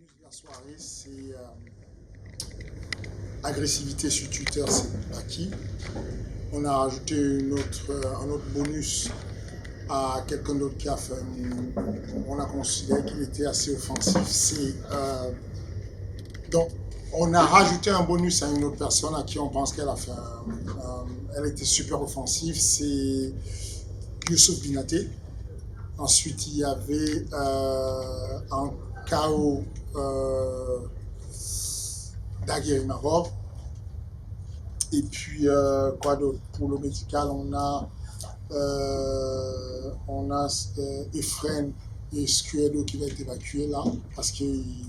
bonus de la soirée, c'est agressivité sur Twitter, c'est acquis. On a rajouté un autre bonus à quelqu'un d'autre qui a fait. On a considéré qu'il était assez offensif. Donc, on a rajouté un bonus à une autre personne à qui on pense qu'elle a fait elle était super offensive. C'est Youssouf Binaté. Ensuite, il y avait un KO d'Aguirre Marov. Et puis, quoi d'autre? Pour le médical, on a Efren et Scuedo qui va être évacué là, parce qu'il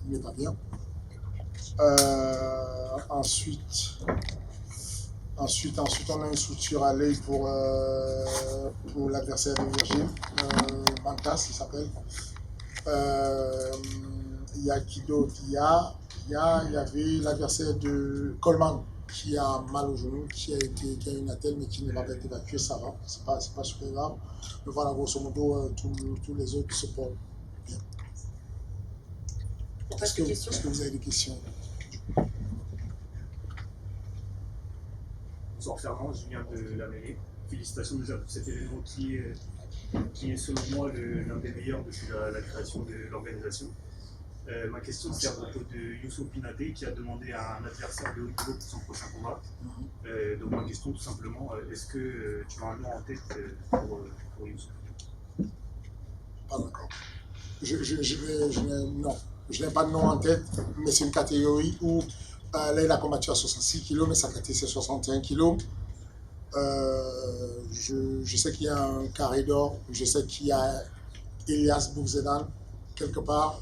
n'est pas bien. Ensuite, on a une structure à l'œil pour l'adversaire de Virgile, Mantas, il s'appelle. Il y a qui d'autre? Il y avait l'adversaire de Coleman qui a mal au genou, qui a une attelle mais qui ne va pas être évacué, ça va, c'est pas super grave. Mais voilà, grosso modo, tous les autres se portent bien. Est-ce que vous avez des questions? Bonsoir Fernand, Julien de la Mêlée. Félicitations déjà pour cet événement qui est selon moi l'un des meilleurs depuis la création de l'organisation. Ma question c'est à propos de Youssouf Binaté qui a demandé à un adversaire de haut niveau pour son prochain combat. Donc ma question tout simplement, est-ce que tu as un nom en tête pour Youssouf? Pas d'accord. Non, je n'ai pas de nom en tête, mais c'est une catégorie où là il a combattu à 66 kg, mais sa catégorie c'est 61 kg. Je sais qu'il y a un carré d'or, je sais qu'il y a Elias Bouzédan quelque part,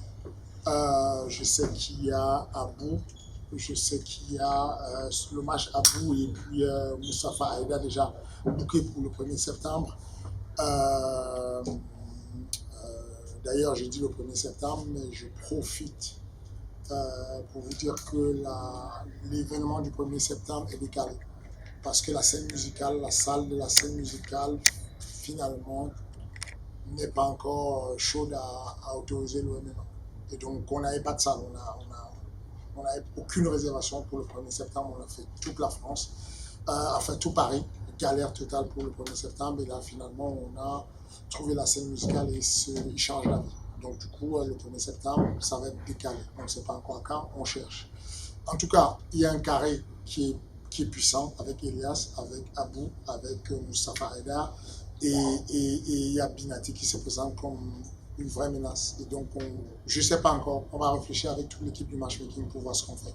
je sais qu'il y a Abou, je sais qu'il y a le match Abou et puis Moustapha Aïda déjà booké pour le 1er septembre. D'ailleurs, j'ai dit le 1er septembre, mais je profite pour vous dire que l'événement du 1er septembre est décalé. Parce que la scène musicale, la salle de la scène musicale, finalement, n'est pas encore chaude à autoriser le MMA. Et donc, on n'avait pas de salle. On n'avait aucune réservation pour le 1er septembre. On a fait toute la France, enfin tout Paris. Galère totale pour le 1er septembre. Et là, finalement, on a trouvé la scène musicale et il change la vie. Donc, du coup, le 1er septembre, ça va être décalé. On ne sait pas encore quand, on cherche. En tout cas, il y a un carré qui est puissant avec Elias, avec Abou, avec Moustapha Aïda. Et il y a Binaté qui se présente comme une vraie menace. Et donc, je ne sais pas encore. On va réfléchir avec toute l'équipe du matchmaking pour voir ce qu'on fait.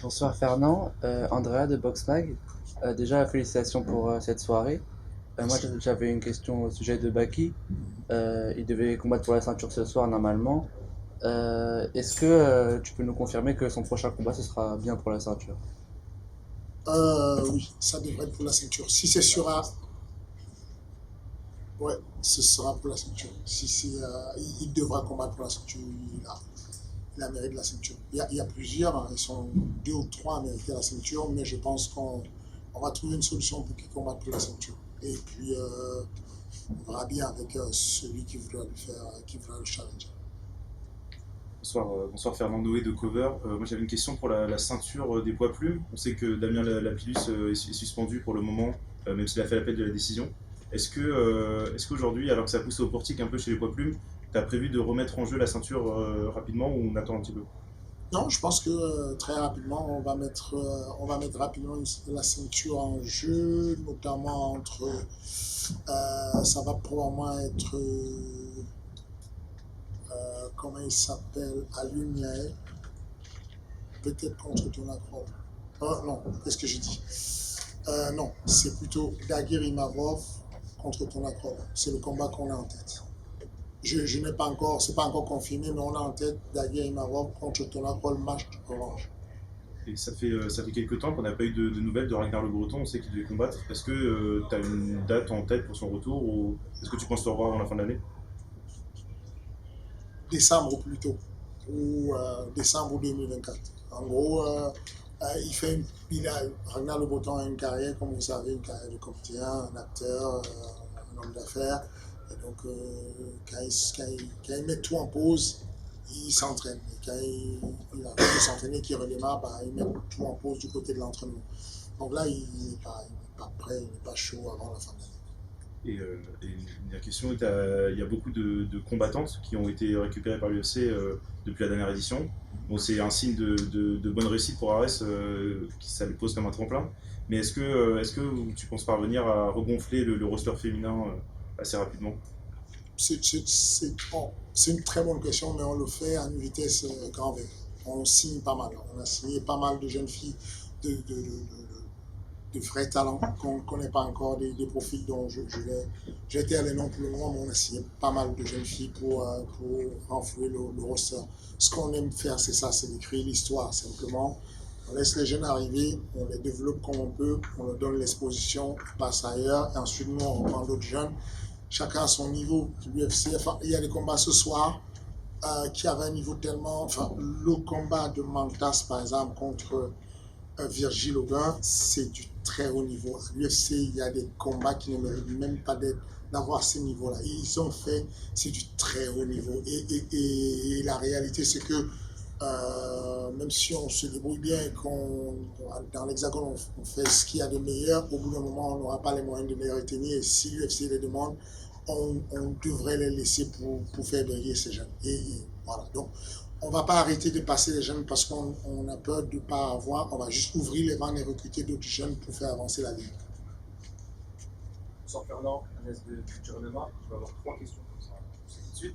Bonsoir Fernand, Andrea de Boxmag. Déjà, félicitations pour cette soirée. Moi, j'avais une question au sujet de Baki. Il devait combattre pour la ceinture ce soir normalement. Est-ce que tu peux nous confirmer que son prochain combat, ce sera bien pour la ceinture? Oui, ça devrait être pour la ceinture. Si c'est sur un... Ouais, ce sera pour la ceinture. Il devra combattre pour la ceinture. Il a mérité la ceinture. Il y a plusieurs, hein, ils sont 2 ou 3 à mériter la ceinture, mais je pense qu'on va trouver une solution pour qu'il combatte pour la ceinture. Et puis, on verra bien avec celui qui voudra le challenger. Bonsoir Fernand Noé de Cover. Moi j'avais une question pour la ceinture des poids plumes. On sait que Damien Lapillus est suspendu pour le moment, même s'il a fait l'appel de la décision. Est-ce qu'aujourd'hui, alors que ça pousse au portique un peu chez les poids plumes, tu as prévu de remettre en jeu la ceinture rapidement ou on attend un petit peu? Non, je pense que très rapidement, on va mettre rapidement la ceinture en jeu, notamment entre... ça va probablement être... comment il s'appelle? Aluniae, peut-être contre Tonacrov. Non, qu'est-ce que j'ai dit? Non, c'est plutôt Daguerre Imavov contre Tonacrov. C'est le combat qu'on a en tête. Je n'ai pas encore, c'est pas encore confirmé, mais on a en tête Daguerre Imavov contre Tonacrov, match orange. Et ça fait quelques temps qu'on n'a pas eu de nouvelles de Ragnar Le Breton, on sait qu'il devait combattre. Est-ce que tu as une date en tête pour son retour ou est-ce que tu penses le revoir avant la fin de l'année? Décembre ou plus tôt, ou décembre 2024. En gros, Ragnar Le Breton a une carrière, comme vous savez, une carrière de comédien, un acteur, un homme d'affaires. Et donc, quand il met tout en pause, il s'entraîne. Et quand il a fini de s'entraîner, qu'il redémarre, il met tout en pause du côté de l'entraînement. Donc là, il n'est pas prêt, il n'est pas chaud avant la fin de l'année. Et une dernière question, il y a beaucoup de combattantes qui ont été récupérées par l'UFC depuis la dernière édition. Bon, c'est un signe de bonne réussite pour Ares, ça le pose comme un tremplin. Mais est-ce que tu penses parvenir à regonfler le roster féminin assez rapidement? C'est une très bonne question, mais on le fait à une vitesse grand V. On signe pas mal. On a signé pas mal de jeunes filles de vrais talents qu'on ne connaît pas encore, des profils dont j'ai été à les noms pour le moment, mais on a signé pas mal de jeunes filles pour renflouer le roster. Ce qu'on aime faire, c'est ça, c'est d'écrire l'histoire simplement. On laisse les jeunes arriver, on les développe comme on peut, on leur donne l'exposition, ils passent ailleurs, et ensuite nous on reprend d'autres jeunes, chacun à son niveau. L'UFC, il y a des combats ce soir qui avaient un niveau tellement... le combat de Mantas, par exemple, contre Virgile Aubin, c'est du très haut niveau. À l'UFC, il y a des combats qui ne méritent même pas d'avoir ce niveau-là. Ils ont fait, c'est du très haut niveau. Et la réalité, c'est que même si on se débrouille bien et qu'on, dans l'Hexagone, on fait ce qu'il y a de meilleur, au bout d'un moment, on n'aura pas les moyens de les retenir. Et si l'UFC les demande, on devrait les laisser pour faire briller ces jeunes. Et voilà. Donc, on ne va pas arrêter de passer les jeunes parce qu'on a peur de ne pas avoir. On va juste ouvrir les vannes et recruter d'autres jeunes pour faire avancer la ligue. Bonsoir Fernand, Agnès de Culture MMA. Je vais avoir 3 questions comme ça. Tout de suite.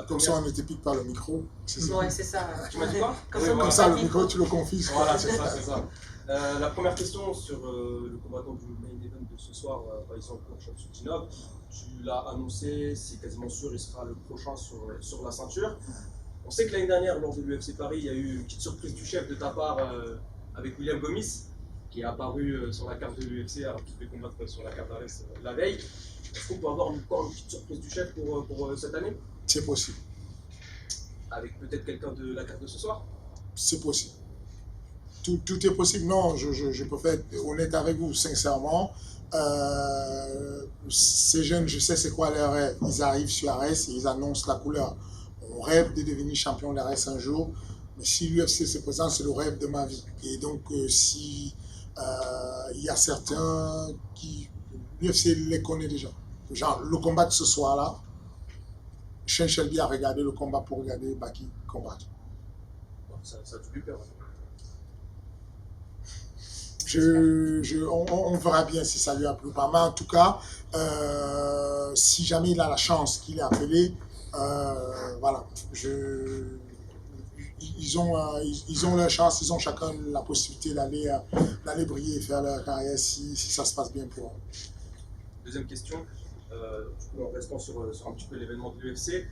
Comme ça, on ne te pique pas le micro. Ouais, c'est ça. Tu m'as dit quoi? Comme ça, le micro, tu le confises. Voilà, c'est ça. La première question sur le combattant du main event de ce soir, Baisan Sudinov. Tu l'as annoncé, c'est quasiment sûr, il sera le prochain sur la ceinture. On sait que l'année dernière, lors de l'UFC Paris, il y a eu une petite surprise du chef de ta part avec William Gomis, qui est apparu sur la carte de l'UFC alors qu'il devait combattre sur la carte d'Ares la veille. Est-ce qu'on peut avoir encore une petite surprise du chef pour cette année? C'est possible. Avec peut-être quelqu'un de la carte de ce soir? C'est possible. Tout est possible. Non, je préfère être honnête avec vous, sincèrement. Ces jeunes, je sais c'est quoi leur rêve. Ils arrivent sur Ares et ils annoncent la couleur. On rêve de devenir champion d'Ares un jour, mais si l'UFC se présente, c'est le rêve de ma vie. Et donc, si il y a certains qui... L'UFC les connaît déjà. Genre, le combat de ce soir-là, Sean Shelby a regardé le combat pour regarder Baki combattre. Ça a dû lui perdre. On verra bien si ça lui a plu pas. Mais en tout cas, si jamais il a la chance qu'il est appelé, voilà, ils ont leur chance, ils ont chacun la possibilité d'aller briller et faire leur carrière si ça se passe bien pour eux. Deuxième question, en restant sur un petit peu l'événement de l'UFC,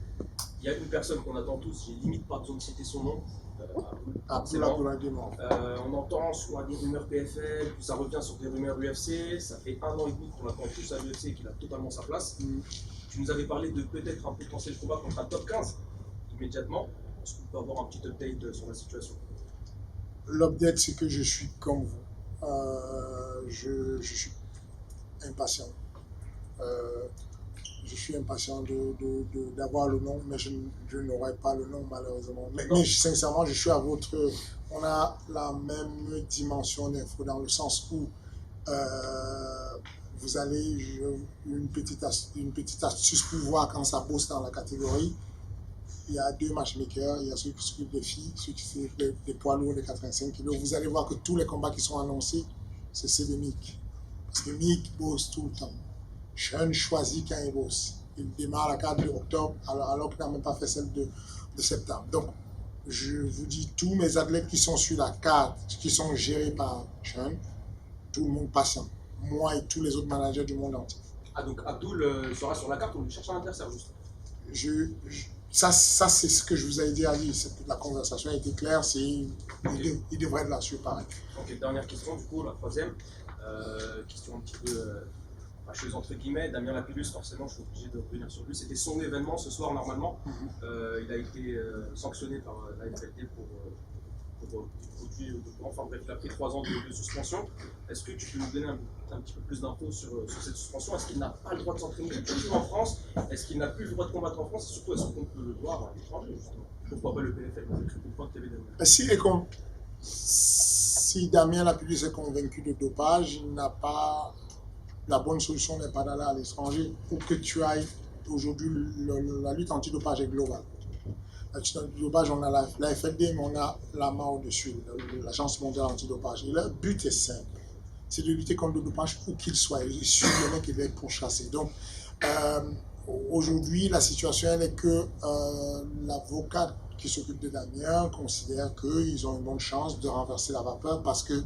il y a une personne qu'on attend tous, j'ai limite pas besoin de citer son nom. On entend soit des rumeurs PFL, puis ça revient sur des rumeurs UFC. Ça fait 1 an et demi qu'on attend tous à l'UFC qu'il a totalement sa place. Tu nous avais parlé de peut-être un potentiel combat contre un top 15 immédiatement. Est-ce qu'on peut avoir un petit update sur la situation? L'update, c'est que je suis comme vous. Je suis impatient. Je suis impatient d'avoir le nom, mais je n'aurai pas le nom malheureusement. Mais sincèrement, je suis à votre... On a la même dimension d'info dans le sens où vous allez... Une petite astuce pour voir quand ça bosse dans la catégorie. Il y a 2 matchmakers, il y a ceux qui s'occupent des filles, ceux qui s'occupent des poids lourds de 85 kg. Vous allez voir que tous les combats qui sont annoncés, c'est ceux de Mick. Parce que Mick bosse tout le temps. Sean choisit quand il bosse. Il démarre la carte de octobre alors qu'il n'a même pas fait celle de septembre. Donc, je vous dis, tous mes athlètes qui sont sur la carte, qui sont gérés par Sean, tout le monde patient. Moi et tous les autres managers du monde entier. Ah, donc Abdul sera sur la carte, on lui cherche un adversaire juste. Ça c'est ce que je vous avais dit à lui. La conversation a été claire, il devrait être là-dessus pareil. Ok, dernière question, du coup, la troisième. Question un petit peu fâcheuse entre guillemets. Damien Lapillus, forcément, je suis obligé de revenir sur lui. C'était son événement ce soir normalement. Il a été sanctionné par la NFLT pour des produits dopants. Enfin bref, il a pris 3 ans de suspension. Est-ce que tu peux nous donner un petit peu plus d'infos sur cette suspension? Est-ce qu'il n'a pas le droit de s'entraîner du tout en France? Est-ce qu'il n'a plus le droit de combattre en France? Et surtout, est-ce qu'on peut le voir à l'étranger, justement? Pourquoi pas le PFL? J'ai cru comprendre qu'il y avait des... Si Damien Lapillus est convaincu de dopage, il n'a pas... La bonne solution n'est pas d'aller à l'étranger. Pour que tu ailles... Aujourd'hui, la lutte antidopage est globale. La lutte antidopage, on a la FLD, mais on a l'AMA au-dessus, l'Agence mondiale antidopage. Et le but est simple. C'est de lutter contre le dopage où qu'il soit. Il suit le mec qui doit être pourchassé. Donc, aujourd'hui, la situation elle est que l'avocat qui s'occupe de Damien considère qu'ils ont une bonne chance de renverser la vapeur parce que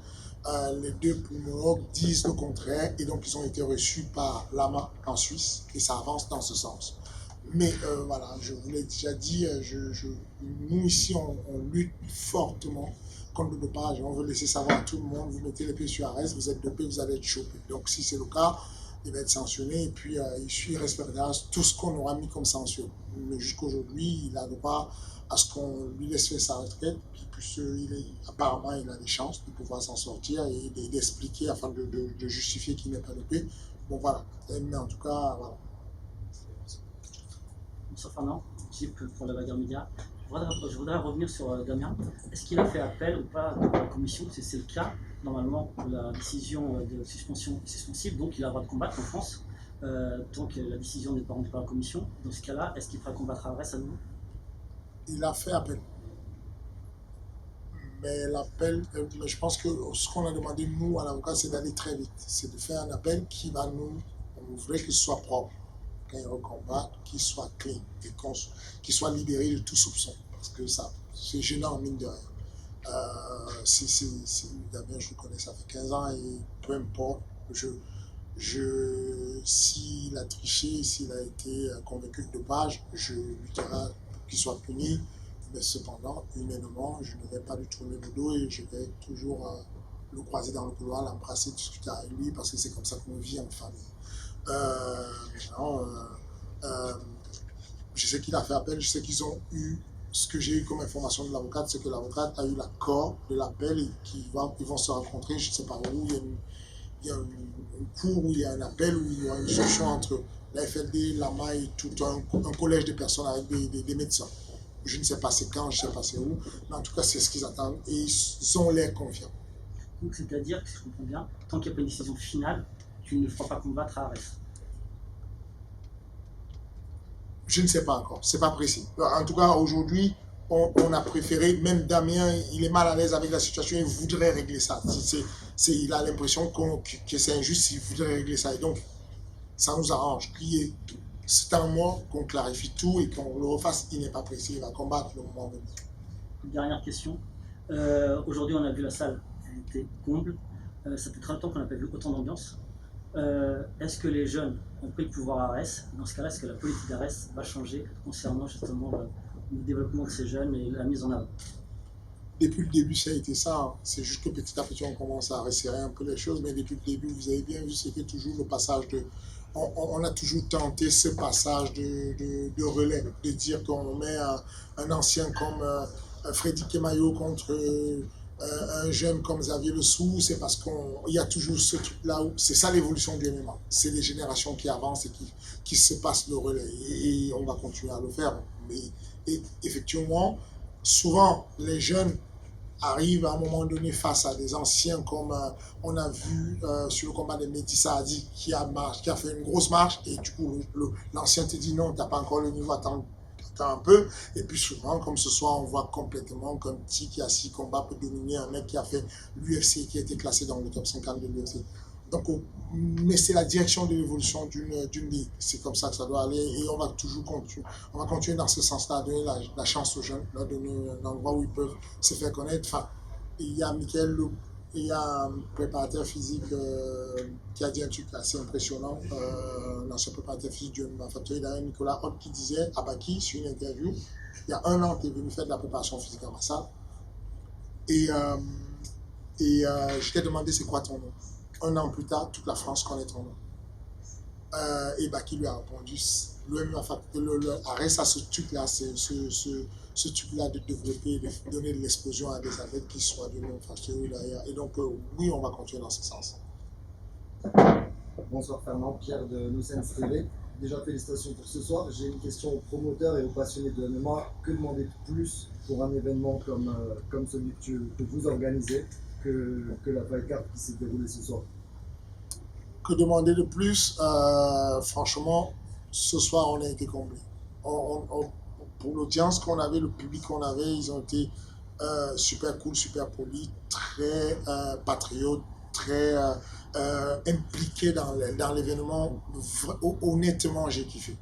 les deux pneumologues disent le contraire et donc ils ont été reçus par l'AMA en Suisse et ça avance dans ce sens. Mais voilà, je vous l'ai déjà dit, nous ici on lutte fortement contre le dopage. On veut laisser savoir à tout le monde, vous mettez les pieds sur arrest, vous êtes dopé, vous allez être chopé. Donc si c'est le cas, il va être sanctionné et puis il respectera tout ce qu'on aura mis comme sanction. Mais jusqu'aujourd'hui, il a droit à ce qu'on lui laisse faire sa retraite, puisque apparemment il a des chances de pouvoir s'en sortir et d'expliquer afin de justifier qu'il n'est pas dopé. Bon voilà, mais en tout cas, voilà. Bonsoir Fernand, Jeep pour la Bagarre Média. Je voudrais revenir sur Damien. Est-ce qu'il a fait appel ou pas de la commission? Si c'est le cas, normalement, la décision de suspension est suspensible, donc il a le droit de combattre en France, tant que la décision n'est pas rendue par la commission. Dans ce cas-là, est-ce qu'il pourra combattre à Arès à nouveau? Il a fait appel. Mais l'appel, je pense que ce qu'on a demandé, nous, à l'avocat, c'est d'aller très vite. C'est de faire un appel qui va nous... On voudrait qu'il soit propre quand il recombat, qu'il soit clean, qu'il soit libéré de tout soupçon. Parce que ça, c'est gênant, mine de rien. Damien, je le connais, ça fait 15 ans et peu importe, s'il a triché, s'il a été convaincu de dopage, je lui dirai qu'il soit puni. Mais cependant, humainement, je ne vais pas lui tourner le dos et je vais toujours le croiser dans le couloir, l'embrasser, discuter avec lui parce que c'est comme ça qu'on vit en famille. Je sais qu'il a fait appel, je sais qu'ils ont eu, ce que j'ai eu comme information de l'avocate, c'est que l'avocate a eu l'accord de l'appel et qu'ils vont se rencontrer, je ne sais pas où, il y a une cour où il y a un appel, où il y a une session entre la FLD, l'AMA et tout un collège de personnes avec des médecins. Je ne sais pas c'est quand, je ne sais pas c'est où, mais en tout cas c'est ce qu'ils attendent et ils ont l'air confiants. Donc c'est-à-dire, si je comprends bien, tant qu'il n'y a pas une décision finale, tu ne feras pas combattre à Arès? Je ne sais pas encore, c'est pas précis. En tout cas, aujourd'hui, on a préféré, même Damien, il est mal à l'aise avec la situation, il voudrait régler ça. Il a l'impression que c'est injuste, il voudrait régler ça. Et donc, ça nous arrange. C'est un mois qu'on clarifie tout et qu'on le refasse, il n'est pas précis, il va combattre le moment venu. Dernière question. Aujourd'hui, on a vu la salle, elle était comble. Ça fait très longtemps qu'on n'a pas vu autant d'ambiance. Est-ce que les jeunes ont pris le pouvoir à Arès? Dans ce cas-là, est-ce que la politique d'Arès va changer concernant justement le développement de ces jeunes et la mise en avant? Depuis le début, ça a été ça. Hein. C'est juste que petit à petit, on commence à resserrer un peu les choses, mais depuis le début, vous avez bien vu, c'était toujours le passage de... On a toujours tenté ce passage de relais, de dire qu'on met un ancien comme Freddy Kemayo contre un jeune comme Xavier Le Sou, c'est parce qu'il y a toujours ce truc-là où c'est ça l'évolution du MMA. C'est les générations qui avancent et qui se passent le relais. Et on va continuer à le faire. Et effectivement, souvent, les jeunes arrivent à un moment donné face à des anciens comme on a vu sur le combat de Mehdi Saadi qui a fait une grosse marche et du coup l'ancien te dit non, tu n'as pas encore le niveau, attends un peu. Et puis souvent, comme ce soir, on voit complètement qu'un petit qui a 6 combats peut dominer un mec qui a fait l'UFC, qui a été classé dans le top 50 de l'UFC. Donc, mais c'est la direction de l'évolution d'une ligue. C'est comme ça que ça doit aller et on va toujours continuer. On va continuer dans ce sens-là, à donner la chance aux jeunes, leur donner un endroit où ils peuvent se faire connaître. Enfin, il y a Michael, il y a un préparateur physique qui a dit un truc assez impressionnant, l'ancien préparateur physique du MMA Factory, d'ailleurs Nicolas Holt, qui disait à Baki, sur une interview, il y a 1 an qu'il est venu faire de la préparation physique à ma salle. Et je t'ai demandé c'est quoi ton nom. 1 an plus tard, toute la France connaît ton nom. Et Baki lui a répondu, Arès a ce truc-là, ce truc-là de développer, de donner de l'explosion à des athlètes qui soient de non-facteurs derrière. Et donc, oui, on va continuer dans ce sens. Bonsoir Fernand, Pierre de Nocens TV. Déjà félicitations pour ce soir. J'ai une question aux promoteurs et aux passionnés de MMA. Que demander de plus pour un événement comme celui que vous organisez que la Fight Card qui s'est déroulée ce soir? Que demander de plus? Franchement, ce soir on a été comblé. Pour l'audience qu'on avait, le public qu'on avait, ils ont été super cool, super polis, très patriotes, très impliqués dans l'événement. Honnêtement, j'ai kiffé.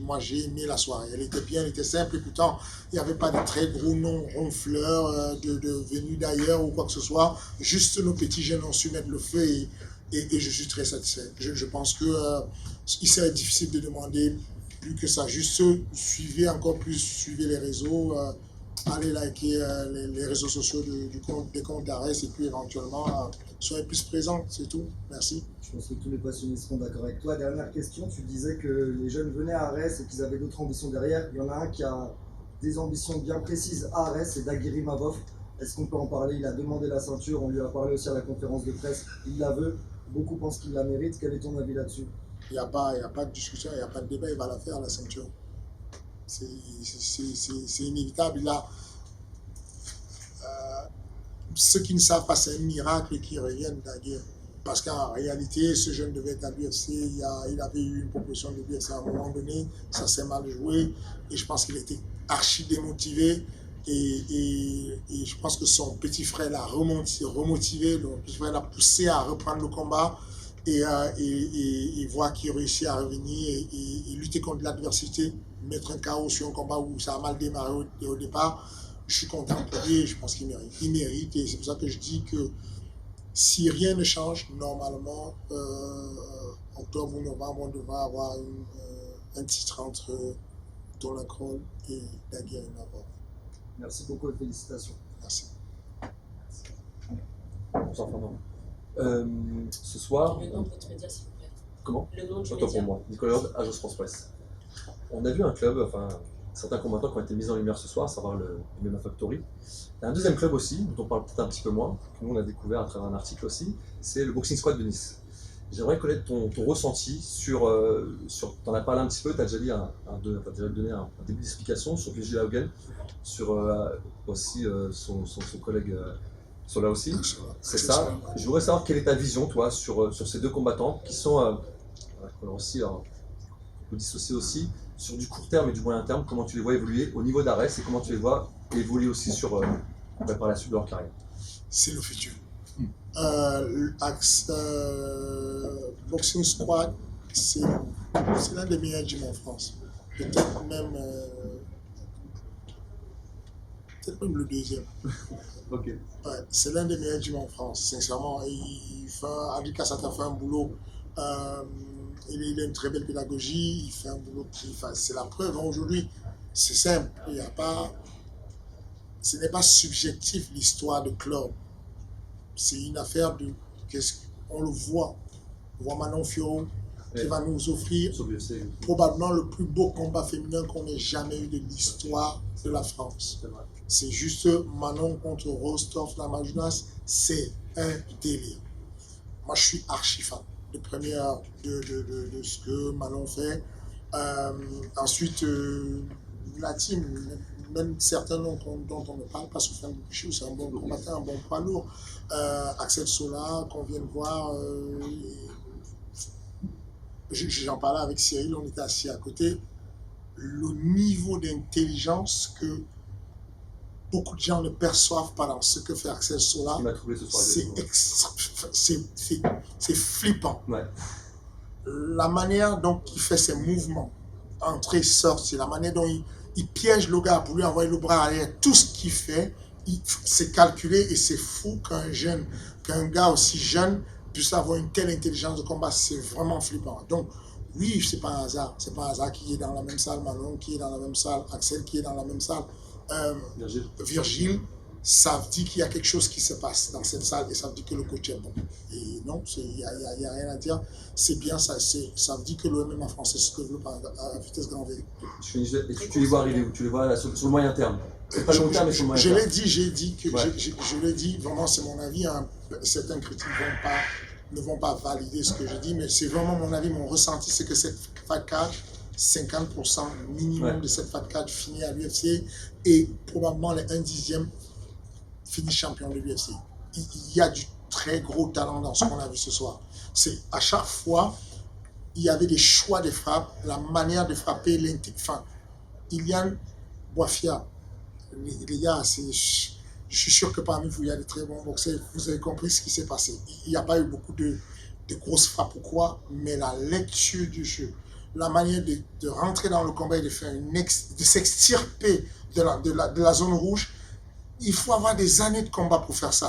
Moi, j'ai aimé la soirée. Elle était bien, elle était simple. Et pourtant, il n'y avait pas de très gros noms ronfleurs venus d'ailleurs ou quoi que ce soit. Juste nos petits jeunes ont su mettre le feu et je suis très satisfait. Je pense qu'il serait difficile de demander plus que ça. Juste suivez encore plus, suivez les réseaux. Allez liker les réseaux sociaux des comptes d'Arès et puis éventuellement soyez plus présents, c'est tout. Merci. Je pense que tous les passionnés seront d'accord avec toi. Dernière question, tu disais que les jeunes venaient à Arès et qu'ils avaient d'autres ambitions derrière. Il y en a un qui a des ambitions bien précises à Arès, c'est Daguerre Mavov. Est-ce qu'on peut en parler? Il a demandé la ceinture, on lui a parlé aussi à la conférence de presse, il la veut. Beaucoup pensent qu'il la mérite. Quel est ton avis là-dessus? Il n'y a pas de discussion, il n'y a pas de débat, il va la faire, la ceinture. C'est inévitable. Ceux qui ne savent pas, c'est un miracle qui revienne Daguerre. Parce qu'en réalité, ce jeune devait être à l'UFC, il avait eu une proposition de l'UFC à un moment donné, ça s'est mal joué, et je pense qu'il était archi démotivé, et je pense que son petit frère l'a remotivé, le petit frère l'a poussé à reprendre le combat, et voir qu'il réussit à revenir et lutter contre l'adversité, mettre un KO sur un combat où ça a mal démarré au départ. Je suis content pour lui et je pense qu'il mérite. Il mérite et c'est pour ça que je dis que si rien ne change, normalement, octobre ou novembre, on devra avoir un titre entre Dolan Kroll et Daguerre Mavov. Merci beaucoup et félicitations. Merci. Bonsoir Fernand. Ce soir. Le nom de votre média, s'il vous plaît. Comment? Le nom du Autant média. pour moi. Nicolas Horde, Agence France Presse. On a vu un club, enfin, certains combattants qui ont été mis en lumière ce soir, à savoir le MMA Factory. Il y a un deuxième club aussi, dont on parle peut-être un petit peu moins, que nous on a découvert à travers un article aussi, c'est le Boxing Squad de Nice. J'aimerais connaître ton ressenti sur t'en as parlé un petit peu, tu as déjà déjà donné un début d'explication sur Vigil Haugen, sur aussi son collègue sur là aussi. C'est ça. Je voudrais savoir quelle est ta vision, toi, sur ces deux combattants qui sont aussi, on peut dissocier aussi, sur du court terme et du moyen terme, comment tu les vois évoluer au niveau d'Arès et comment tu les vois évoluer aussi par la suite de leur carrière. C'est le futur. Boxing Squad, c'est l'un des meilleurs gyms en France. Peut-être même le deuxième. Ok. Ouais, c'est l'un des meilleurs gyms en France, sincèrement. Adi Kassata fait un boulot. Il a une très belle pédagogie, il fait un boulot c'est la preuve. Aujourd'hui, c'est simple. Ce n'est pas subjectif l'histoire de club. C'est une affaire on le voit. On voit Manon Fiorot qui va nous offrir probablement le plus beau combat féminin qu'on ait jamais eu de l'histoire de la France. C'est juste Manon contre Rostov Namajunas, c'est un délire. Moi, je suis archi fan de première de ce que Manon fait. Ensuite, la team, même certains noms dont on ne parle pas, Soufiane Bouchou, c'est un bon combattant, un bon poids lourd. Axel Sola, qu'on vient de voir. J'en parlais avec Cyril, on était assis à côté. Le niveau d'intelligence que beaucoup de gens ne perçoivent pas dans ce que fait Axel Sola, c'est flippant. Ouais. La manière dont il fait ses mouvements, entrée, sortie, la manière dont il piège le gars pour lui envoyer le bras arrière, tout ce qu'il fait, c'est calculé et c'est fou qu'un gars aussi jeune puisse avoir une telle intelligence de combat, c'est vraiment flippant. Donc, oui, c'est pas un hasard. C'est pas un hasard qui est dans la même salle, Manon qui est dans la même salle, Axel qui est dans la même salle, Virgile, savent dire qu'il y a quelque chose qui se passe dans cette salle et ça veut dire que le coach est bon. Et non, il n'y a rien à dire. C'est bien, ça veut dire que le MMA français se développe à vitesse grand V. Tu les vois arriver où? Tu les vois là, sur le moyen terme? Pas le long terme, mais sur le moyen terme. Je l'ai dit, vraiment c'est mon avis. Hein. Certains critiques ne vont pas valider ce que je dis, mais c'est vraiment mon avis, mon ressenti, c'est que cette fight card, 50% minimum de cette fight card finit à l'UFC et probablement les 1/10 finit champion de l'UFC. Il y a du très gros talent dans ce qu'on a vu ce soir. C'est à chaque fois, il y avait des choix de frappe, la manière de frapper, Ilian Boifia, les gars, je suis sûr que parmi vous, il y a de très bons boxeurs. Vous avez compris ce qui s'est passé. Il n'y a pas eu beaucoup de grosses frappes ou quoi, mais la lecture du jeu, la manière de rentrer dans le combat et de faire de s'extirper de la zone rouge, il faut avoir des années de combat pour faire ça.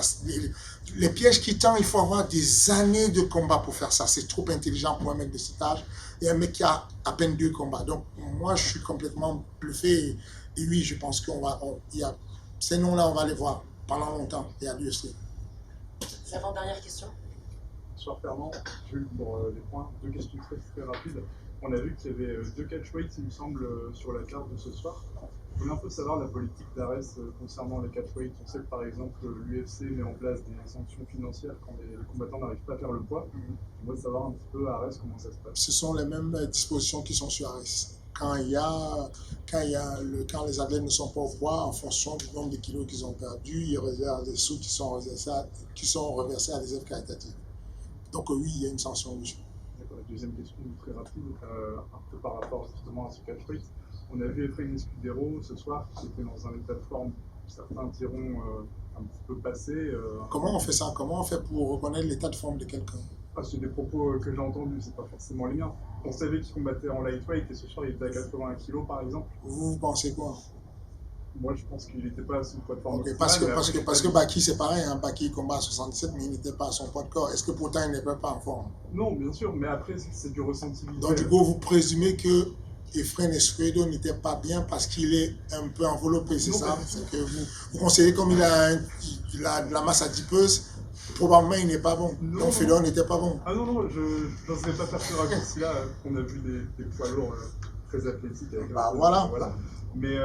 Les pièges qui tendent, il faut avoir des années de combat pour faire ça. C'est trop intelligent pour un mec de cet âge et un mec qui a à peine 2 combats. Donc, moi, je suis complètement bluffé. Et oui, je pense ces noms-là, on va les voir pendant longtemps et à l'UFC. Avant-dernière question. Bonsoir Fernand, Jules pour les points. 2 questions très rapides. On a vu qu'il y avait 2 catchweights, il me semble, sur la carte de ce soir. Je voulais un peu savoir la politique d'Ares concernant les catchweights. On sait que par exemple l'UFC met en place des sanctions financières quand les combattants n'arrivent pas à faire le poids. Je voudrais savoir un petit peu à Ares comment ça se passe. Ce sont les mêmes dispositions qui sont sur Ares. Quand les athlètes ne sont pas au poids, en fonction du nombre de kilos qu'ils ont perdu, ils réservent des sous qui sont reversés à des œuvres caritatives. Donc oui, il y a une sanction dessus. D'accord. Deuxième question très rapide, un peu par rapport justement à ce catchweight. On a vu Efrain Escudero ce soir, qui était dans un état de forme, certains diront un petit peu passé. Comment on fait ça? Comment on fait pour reconnaître l'état de forme de quelqu'un? C'est des propos que j'ai entendus, c'est pas forcément les miens. On savait qu'il combattait en lightweight et ce soir il était à 81 kg par exemple. Vous pensez quoi? Moi je pense qu'il n'était pas à son poids de forme. Okay, parce que Baki c'est pareil, hein. Baki combat à 67 mais il n'était pas à son poids de corps. Est-ce que pourtant il n'était pas en forme? Non, bien sûr, mais après c'est du ressenti visuel. Donc du coup vous présumez que Efrain Escudero n'était pas bien parce qu'il est un peu enveloppé, c'est ça? C'est que vous considérez comme il a de la masse adipeuse, probablement il n'est pas bon. Donc Fedor n'était pas bon. Ah non, je n'oserais pas faire ce raccourci-là. On a vu des poids lourds très athlétiques. Avec voilà. Mais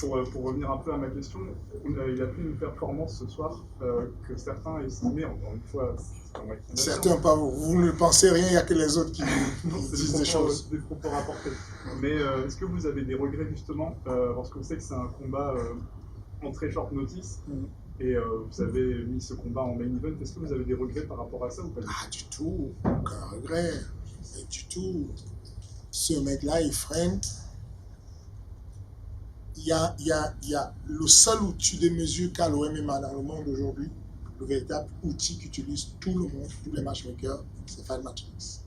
pour revenir un peu à ma question, il a fait une performance ce soir que certains estimaient, encore une fois, certains pas vous ne pensez rien, il n'y a que les autres qui disent des choses. Des propos rapportés. Mais est-ce que vous avez des regrets justement, parce qu'on sait que c'est un combat en très short notice, et vous avez mis ce combat en main event, est-ce que vous avez des regrets par rapport à ça ou pas? Du tout, aucun regret, du tout. Ce mec-là, il freine. Il y a le seul outil de mesure qu'a le MMA dans le monde aujourd'hui, le véritable outil qu'utilise tout le monde, tous les matchmakers, c'est Fight Matrix.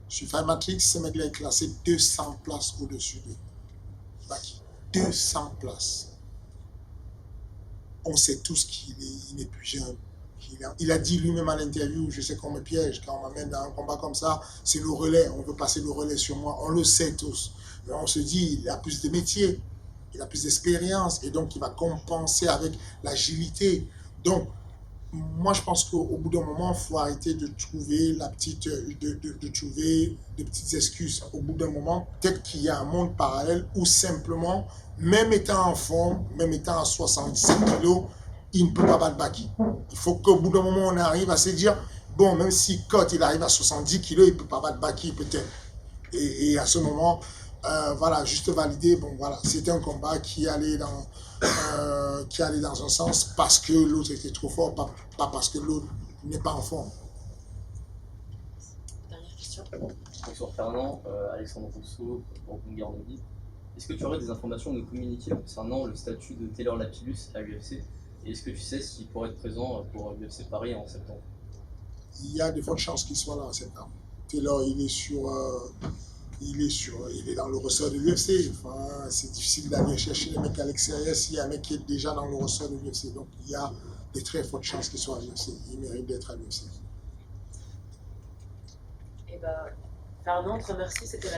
Sur Fight Matrix, ce mec-là est classé 200 places au-dessus de Baki. 200 places. On sait tous qu'il n'est plus jeune. Il a dit lui-même à l'interview, je sais qu'on me piège quand on m'amène dans un combat comme ça, c'est le relais, on veut passer le relais sur moi, on le sait tous. Et on se dit, il a plus de métier, il a plus d'expérience, et donc il va compenser avec l'agilité. Donc, moi je pense qu'au bout d'un moment, il faut arrêter de trouver de trouver des petites excuses. Au bout d'un moment, peut-être qu'il y a un monde parallèle où simplement, même étant en forme, même étant à 77 kg, il ne peut pas battre Baki. Il faut qu'au bout d'un moment, on arrive à se dire, bon, même si Cott il arrive à 70 kg, il ne peut pas battre Baki peut-être. Et à ce moment, voilà, juste valider, bon voilà, c'était un combat qui allait dans un sens parce que l'autre était trop fort, pas parce que l'autre n'est pas en forme. Dernière question. Bonsoir Fernand, Alexandre Rousseau, pour Garnodi. Est-ce que tu aurais des informations à nous communiquer concernant le statut de Taylor Lapillus à l'UFC? Et est-ce que tu sais s'il pourrait être présent pour l'UFC Paris en septembre? Il y a de fortes chances qu'il soit là en septembre. Taylor, il est dans le ressort de l'UFC. Enfin, c'est difficile d'aller chercher les mecs à l'extérieur s'il y a un mec qui est déjà dans le ressort de l'UFC. Donc il y a de très fortes chances qu'il soit à l'UFC. Il mérite d'être à l'UFC. Fernand, te remercie, c'était la